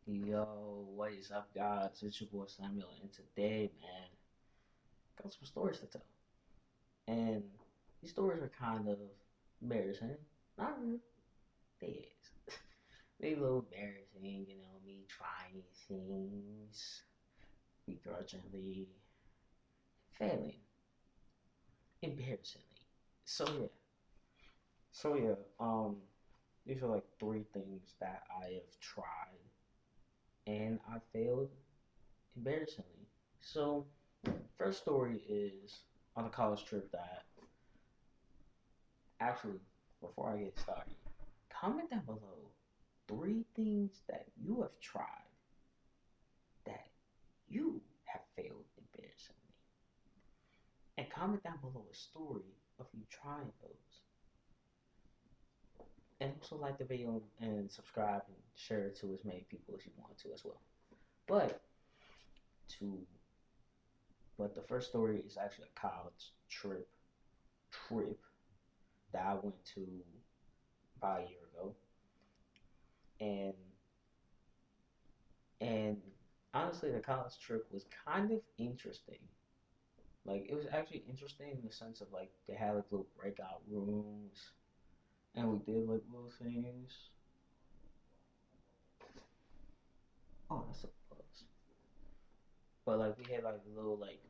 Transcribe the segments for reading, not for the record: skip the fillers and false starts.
Yo, what is up, guys? It's your boy Samuel, and today, man, got some stories to tell. And these stories are kind of embarrassing. Not really, they is. They a little embarrassing, me trying things begrudgingly, failing, embarrassingly. So yeah, so yeah, these are like three things that I have tried and I failed embarrassingly. So first story is on a college trip that actually, before I get started, comment down below three things that you have tried that you have failed embarrassingly. And comment down below a story of you trying those. And also like the video and subscribe and share it to as many people as you want to as well. But to but the first story is actually a college trip that I went to about a year ago. And and honestly the college trip was kind of interesting. Like it was actually interesting in the sense of like they had like little breakout rooms and we did like little things. Oh, that's a buzz. But like we had like little like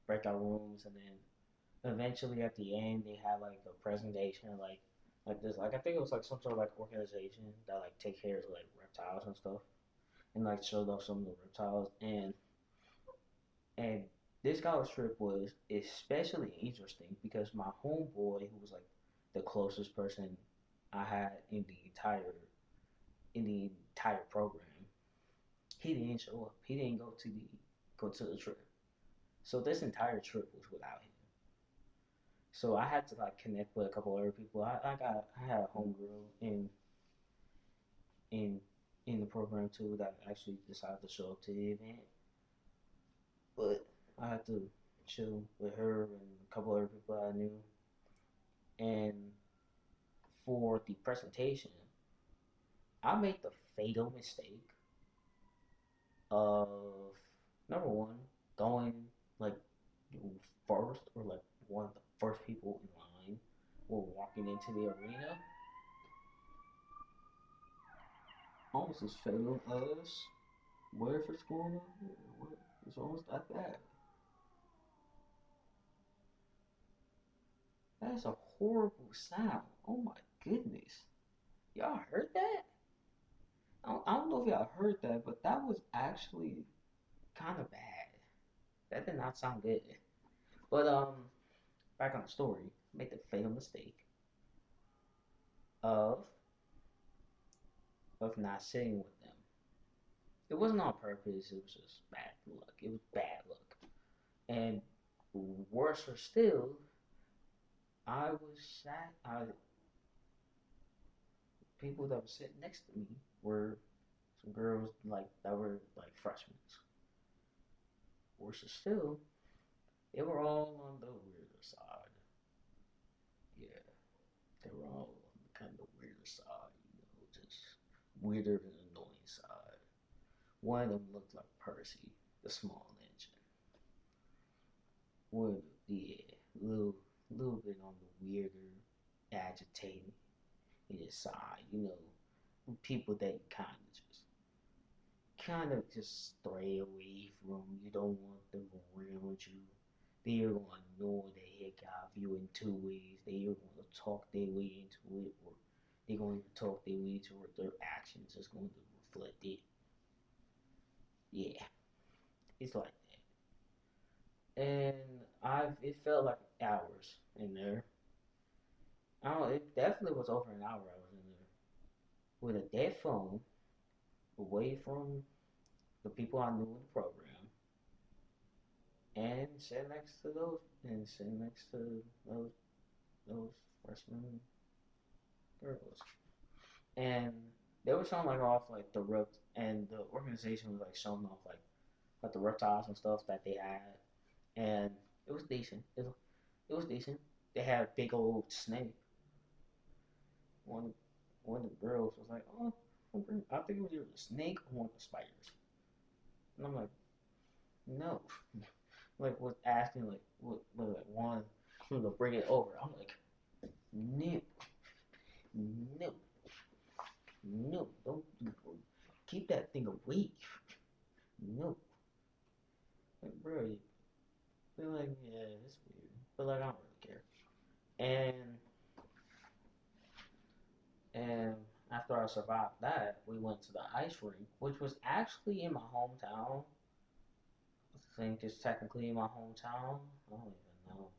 breakout rooms, and then eventually at the end they had like a presentation like this, like I think it was like some sort of like organization that like take care of like reptiles and stuff, and like showed off some of the reptiles. And this college trip was especially interesting because my homeboy, who was like the closest person I had in the entire program, he didn't show up. He didn't go to the trip. So this entire trip was without him. So I had to like connect with a couple other people. I had a homegirl in in the program too that actually decided to show up to the event, but I had to chill with her and a couple other people I knew. And for the presentation, I made the fatal mistake of number one, going like first or like one of the first people in line were walking into the arena. Almost as fatal as whatever's going on here. It's almost that bad. That's a horrible sound. Oh my goodness. Y'all heard that? I don't know if y'all heard that, but that was actually kind of bad. That did not sound good. But back on the story, made the fatal mistake of not sitting with them. It wasn't on purpose. It was just bad luck. It was bad luck. And worse still, I was sat. People that were sitting next to me were some girls like that were like freshmen. Worse still, they were all on the weirder side. Yeah, they were all on the kind of weirder side, just weirder and annoying side. One of them looked like Percy, the small engine. One, yeah, little bit on the weirder, agitating in his side. People that you kind of just stray away from. You don't want them around you. They're gonna annoy the heck out of you in two ways. They're gonna talk their way into it, or they're going to talk their way into it. Their actions is going to reflect it. Yeah, it's like that. And it felt like hours in there. I don't know, it definitely was over an hour I was in there with a dead phone, away from the people I knew in the program, and sitting next to those those freshman girls. And they were showing like off like the rept and the organization was like showing off like the reptiles and stuff that they had, and it was decent. It was decent. They had a big old snake. One one of the girls was like, "Oh, I think it was either a snake or one of the spiders. And I'm like, no. Like was asking like one to bring it over. I'm like, no, no, no, don't keep that thing away. No, like bro, they're like, yeah, it's weird, but like I don't really care. And after I survived that, we went to the ice rink, which was actually in my hometown. I think it's technically in my hometown. I don't even know,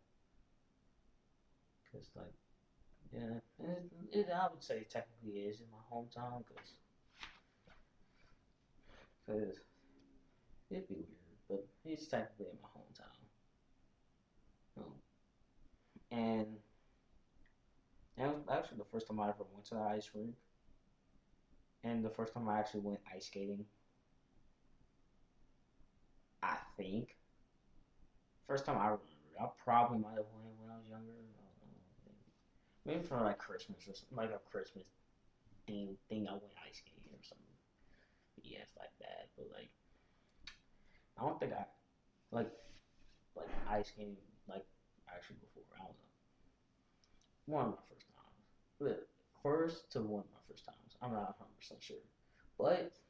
cause like yeah, I would say technically is in my hometown, cause it'd be weird, but it's technically in my hometown. Um, and that was actually the first time I ever went to the ice rink, and the first time I actually went ice skating. I think first time I remember, I probably might have went when I was younger. I don't know, maybe for like Christmas or something, like a Christmas thing. I went ice skating or something. Yes, like that. But like, I don't think I like like ice skating like actually before. I don't know. One of my first times. But first to one of my first times. I'm not 100% sure. But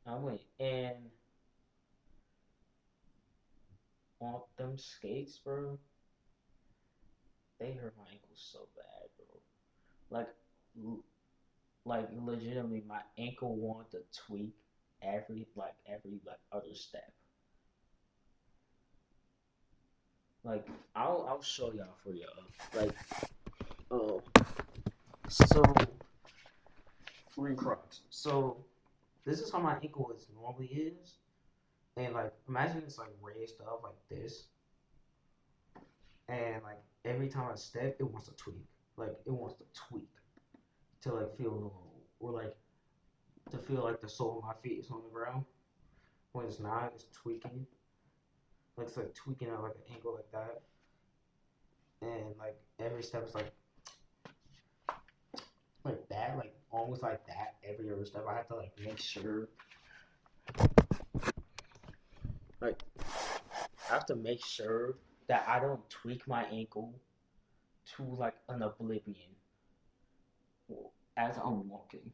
I went and on them skates, bro, they hurt my ankles so bad, bro. Like, like legitimately, my ankle wanted to tweak every other step. Like, I'll show y'all for y'all. Like, oh, so free crocs. So this is how my ankle is normally is, and like imagine it's like raised up like this, and like every time I step, it wants to tweak. Like it wants to tweak to like feel normal, or like to feel like the sole of my feet is on the ground. When it's not, it's tweaking. Like it's like tweaking at like an angle like that, and like every step is like that, like almost like that. Every other step, I have to like make sure, like I have to make sure that I don't tweak my ankle to like an oblivion as I'm walking.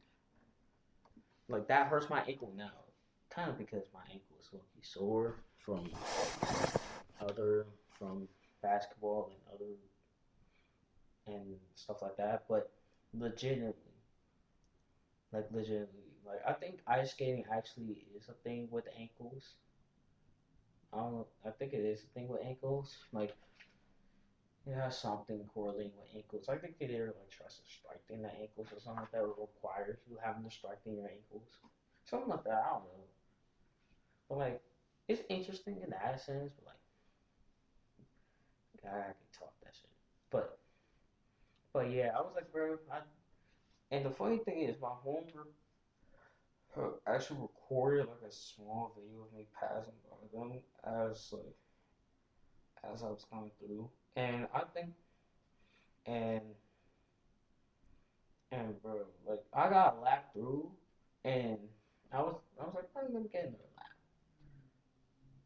Like that hurts my ankle now, kind of because my ankle is low-key sore from other from basketball and other and stuff like that. But legitimately, like I think ice skating actually is a thing with ankles. I don't know. I think it is a thing with ankles. Like it has something correlating with ankles. I think it either like tries to strengthen the ankles or something like that, or requires you having to strengthen your ankles. Something like that. I don't know. But like, it's interesting in that sense. But like, God, I can talk that shit. But but yeah, I was like, bro. And the funny thing is, my homegroup actually recorded like a small video of me passing by them as I was going through, and I think and and bro, like I got lapped through, and I was like, I'm gonna get another lap.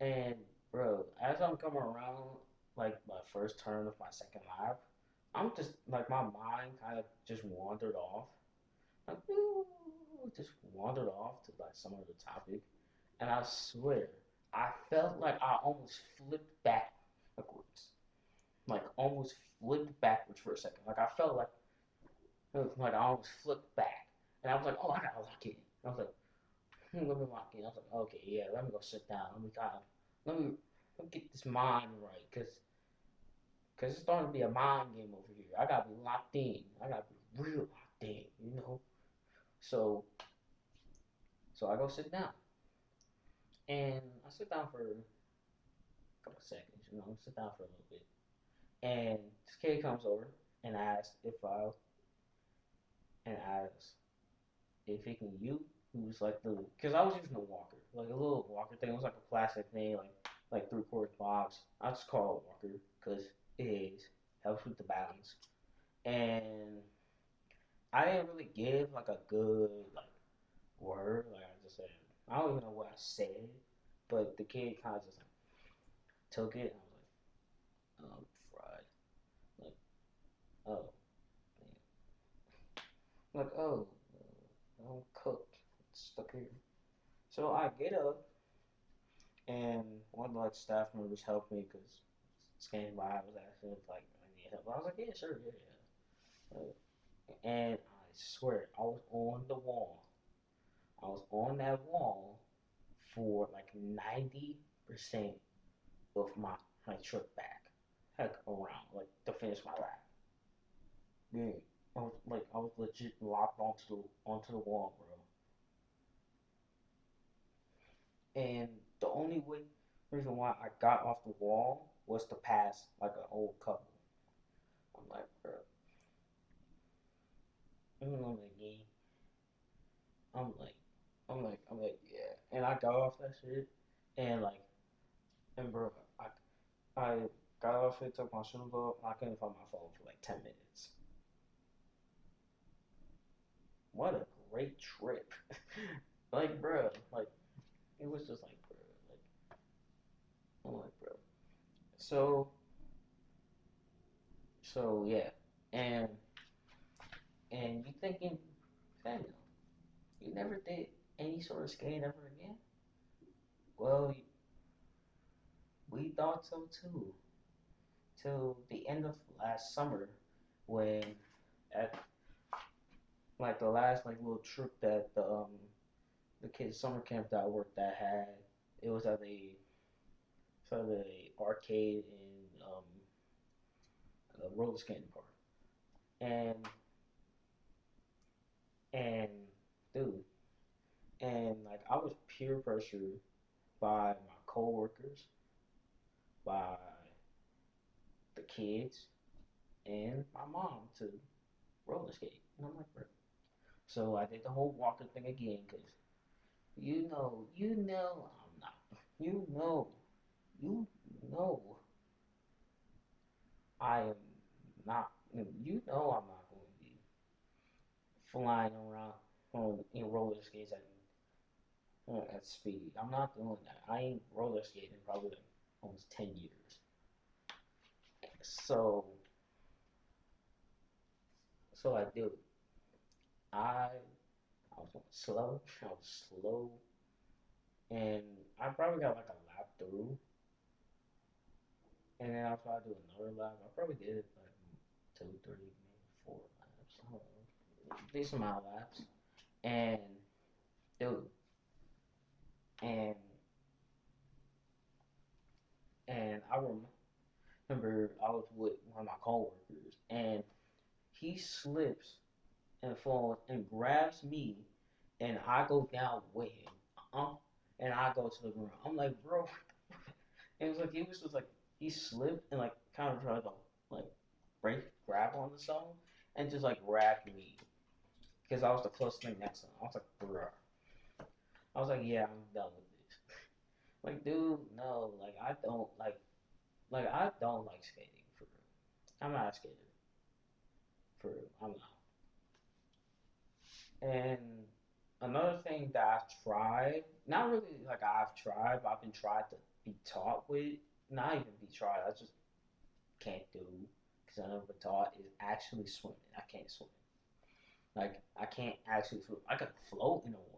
And bro, as I'm coming around like my first turn of my second lap, I'm just like my mind kind of just wandered off, like just wandered off to like some other topic, and I swear I felt like I almost flipped backwards, like almost flipped backwards for a second. Like I felt like I almost flipped back, and I was like, oh, I gotta lock in. I was like, let me lock in. I was like, okay, yeah, let me go sit down. Let me, let me get this mind right, cause it's starting to be a mind game over here. I gotta be locked in. I gotta be real locked in, you know. So I go sit down, and I sit down for a couple seconds, you know, sit down for a little bit, and this kid comes over and asks if he can use who's like because I was using a walker, like a little walker thing. It was like a plastic thing, like 3/4 box. I just call it a walker because it is helps with the balance. And I didn't really give like a good like word. Like I just said, I don't even know what I said, but the kid kind of just like took it. And I was like, fried. Like, oh, man. Like, oh, I'm cooked. It's stuck here. So I get up, and one of the like staff members helped me because scanning by, I was asking if like I need help. I was like, yeah, sure, yeah, yeah. And I swear, I was on the wall. I was on that wall for like 90% of my trip back, like around, like to finish my lap. Yeah, I was legit locked onto the wall, bro. And the only reason why I got off the wall was to pass like an old couple. I'm like, bro, I'm like, yeah. I'm like, yeah. And I got off that shit, and like, and bro, I got off it, took my shoes off, and I couldn't find my phone for like 10 minutes. What a great trip! Like, bro, like it was just like, bro, like I'm like, bro. So, so yeah, and you thinking, Daniel, you never did any sort of skating ever again? Well, we thought so too. Till the end of last summer, when at like the last like little trip that the kids summer camp that I worked at had, it was at the arcade in a roller skating park, and and dude, and like I was peer pressured by my coworkers, by the kids, and my mom to roller skate, and I'm like, bro. So I did the whole walking thing again because you know I'm not, you know, you know I am not, you know I'm not going to be flying around on in roller skates at speed. I'm not doing that. I ain't roller skating probably like almost 10 years. So I do. I I was going slow. I was slow, and I probably got like a lap through, and then I'll probably do another lap. I probably did it like two, three, maybe four laps. I don't know, decent amount of laps, and dude, and I remember I was with one of my coworkers, and he slips and falls and grabs me, and I go down with him, and I go to the ground. I'm like, bro, and it was like he was just like he slipped and like kind of tried to like grab onto something, and just like grabbed me because I was the closest thing next to him. I was like, bro, I was like, yeah, I'm done with this. Like, dude, no, like I don't like skating for real. I'm not a skater for real. I'm not. And another thing that I've tried, not really like I've tried, but I've been tried to be taught with, not even be tried, I just can't do because I never been taught is actually swimming. I can't swim. Like I can't actually swim. I can float in the water.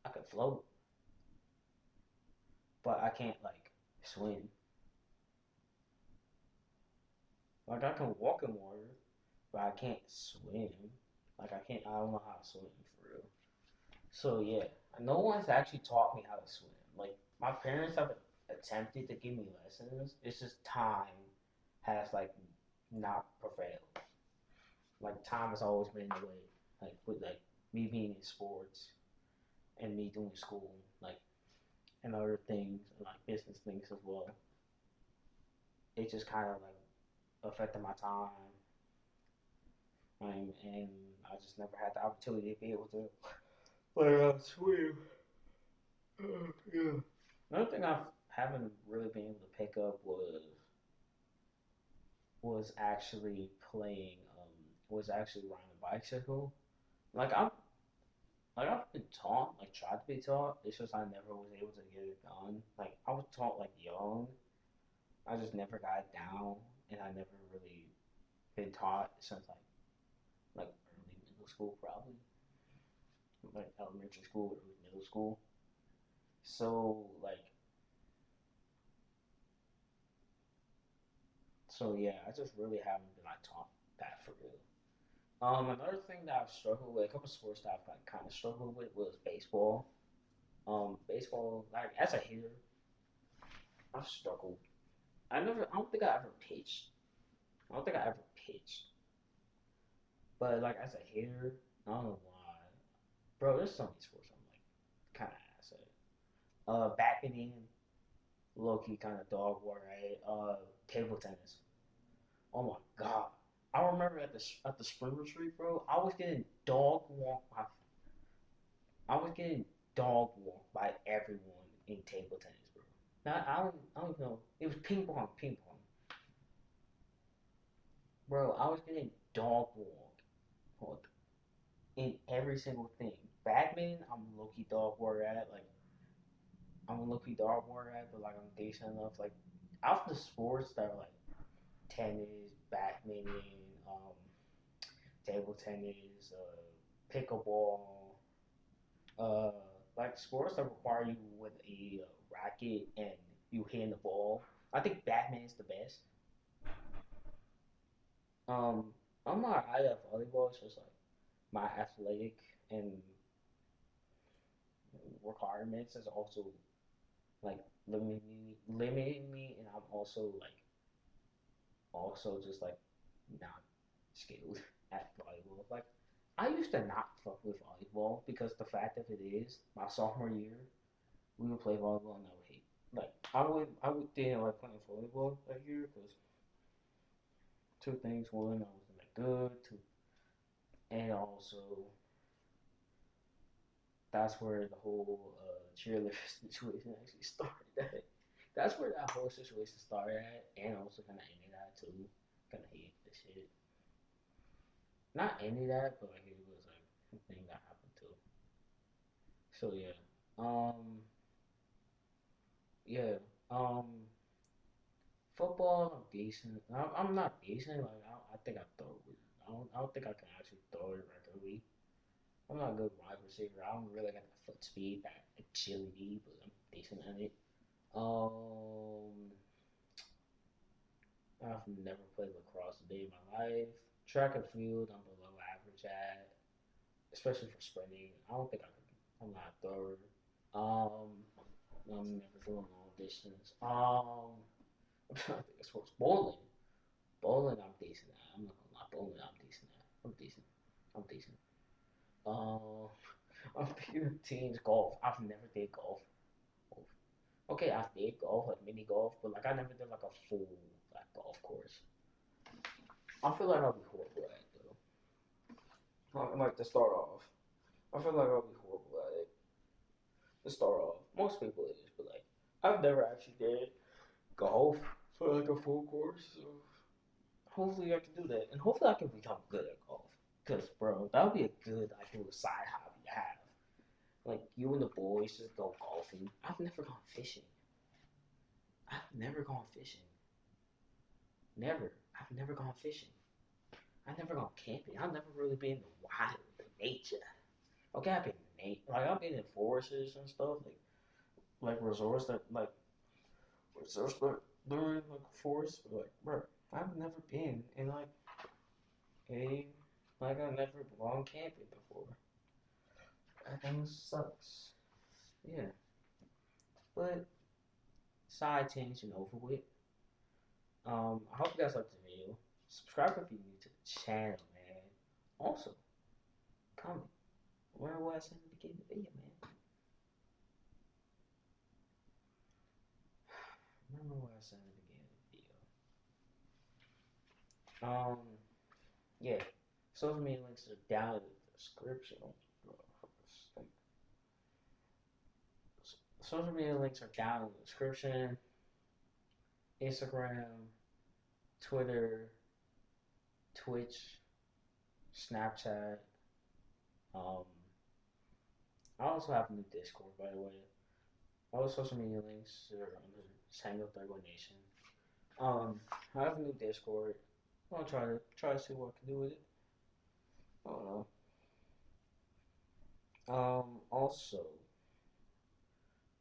I can float, but I can't like swim. Like I can walk in water, but I can't swim. Like I can't. I don't know how to swim for real. So yeah, no one's actually taught me how to swim. Like my parents have attempted to give me lessons. It's just time has like not prevailed. Like time has always been in the way. Like with like me being in sports and me doing school, like and other things, and like business things as well. It just kind of like affected my time, and I just never had the opportunity to be able to learn how to swim. Yeah. Another thing I haven't really been able to pick up was actually playing was actually riding a bicycle. Like I've been taught, like tried to be taught. It's just I never was able to get it done. Like I was taught like young. I just never got it down, and I never really been taught since like early middle school probably, like elementary school or middle school. So yeah, I just really haven't been like taught that for real. Another thing that I've struggled with, a couple sports that I've like kind of struggled with was baseball. Baseball, like as a hitter, I've struggled. I don't think I ever pitched. I don't think I ever pitched. But like as a hitter, I don't know why. Bro, there's so many sports I'm like kind of ass at. Badminton, low key kind of dog war, right? Table tennis. Oh my god. I remember at the spring retreat, bro. I was getting dog walked by everyone in table tennis, bro. Now I don't even know. It was ping pong, bro. I was getting dog walked in every single thing. Badminton, I'm low key dog war at. Like I'm a low key dog war at, but like I'm decent enough. Like out the sports that are like tennis, badminton, um, table tennis, pickleball, uh, like sports that require you with a racket and you hitting the ball. I think badminton is the best. Um, I'm not high at volleyball. It's just like my athletic and requirements is also like limiting me, and I'm also just like not skilled at volleyball. Like I used to not fuck with volleyball because the fact of it is, my sophomore year, we would play volleyball and I would hate. Like I would didn't like playing volleyball that year because two things: one, I wasn't that good, two, and also that's where the whole cheerleader situation actually started. That's where that whole situation started at, and also kind of ended at too. Kind of hate the shit. Not ended at, but like it was like a thing that happened too. So yeah, um, yeah, football I'm decent. I'm not decent. Like I think I throw it. I don't think I can actually throw it regularly. I'm not a good wide receiver. I don't really got the foot speed, that agility, but I'm decent at it. Um, I've never played lacrosse a day in my life. Track and field, I'm below average at, especially for sprinting. I don't think I could. I'm not a thrower. Um, I'm never doing long distance. I'm trying to think of sports. Bowling. Bowling, I'm decent at. I'm not gonna lie. Bowling, I'm decent at. I'm decent. I'm decent. Um, I'm thinking of teams golf. I've never did golf. Okay, I did golf, like mini golf, but like I never did like a full like golf course. I feel like I'll be horrible at it though. Like to start off, I feel like I'll be horrible at it to start off. Most people is, but like I've never actually did golf for like a full course. So hopefully I can do that, and hopefully I can become good at golf. Cause bro, that would be a good like little side hobby to have. Like you and the boys just go golfing. I've never gone fishing. I've never gone fishing. Never. I've never gone fishing. I've never gone camping. I've never really been in the wild, the nature. Okay, I've been in forests and stuff, like resorts that like resorts that they're in like forests. But like, bro, I've never been in a I've never gone camping before. That kind of sucks. Yeah, but side tangent over with. I hope you guys liked the video. Subscribe if you're new to the channel, man. Also, comment. Remember what I said in the beginning of the video, man. Remember what I said in the beginning of the video. Yeah. Social media links are down in the description. Social media links are down in the description. Instagram, Twitter, Twitch, Snapchat. Um, I also have a new Discord, by the way. All the social media links are under Samuel Thurgood Nation. I have a new Discord. I'll try to see what I can do with it. I don't know.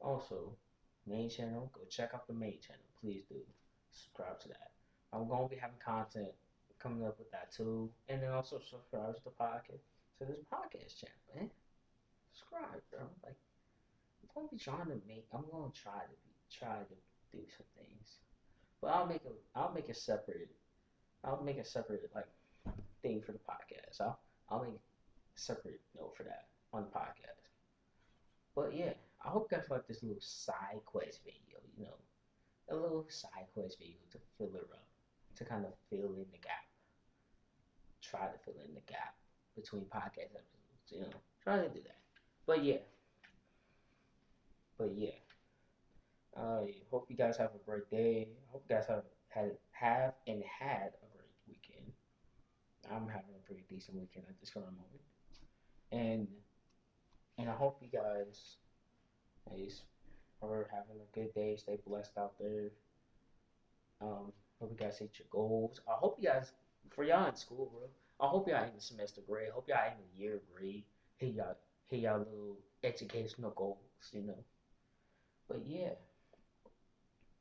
Also, main channel. Go check out the main channel. Please do subscribe to that. I'm gonna be having content coming up with that too, and then also subscribe to the podcast to this podcast channel, man. Subscribe, bro. Like I'm gonna be trying to make. I'm gonna try to do some things, but I'll make a separate. I'll make a separate like thing for the podcast. I'll make a separate note for that on the podcast. But yeah, I hope you guys like this little side quest video. A little side quest video to fill it up, to kind of fill in the gap. Try to fill in the gap between podcast episodes. Try to do that. But yeah, but yeah. I hope you guys have a great day. I hope you guys have and had a great weekend. I'm having a pretty decent weekend at this current moment, and I hope you guys are having a good day. Stay blessed out there. Hope you guys hit your goals. I hope you guys, for y'all in school, bro. I hope y'all in the semester grade. I hope y'all in the year grade. Hit y'all little educational goals. But yeah,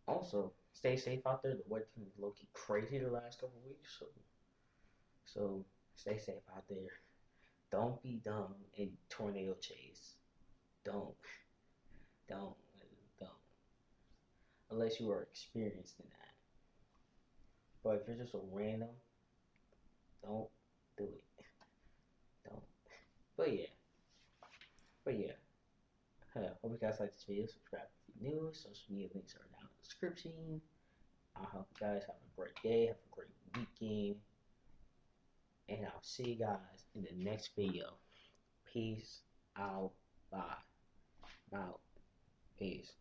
also stay safe out there. The weather's been low key crazy the last couple weeks, so stay safe out there. Don't be dumb and tornado chase. Don't, don't, don't. Unless you are experienced in that. But if you're just a random, don't do it. Don't. But yeah. But yeah. Hope you guys like this video. Subscribe if you're new. Social media links are down in the description. I hope you guys have a great day. Have a great weekend. And I'll see you guys in the next video. Peace out. Bye. I'm out. Peace.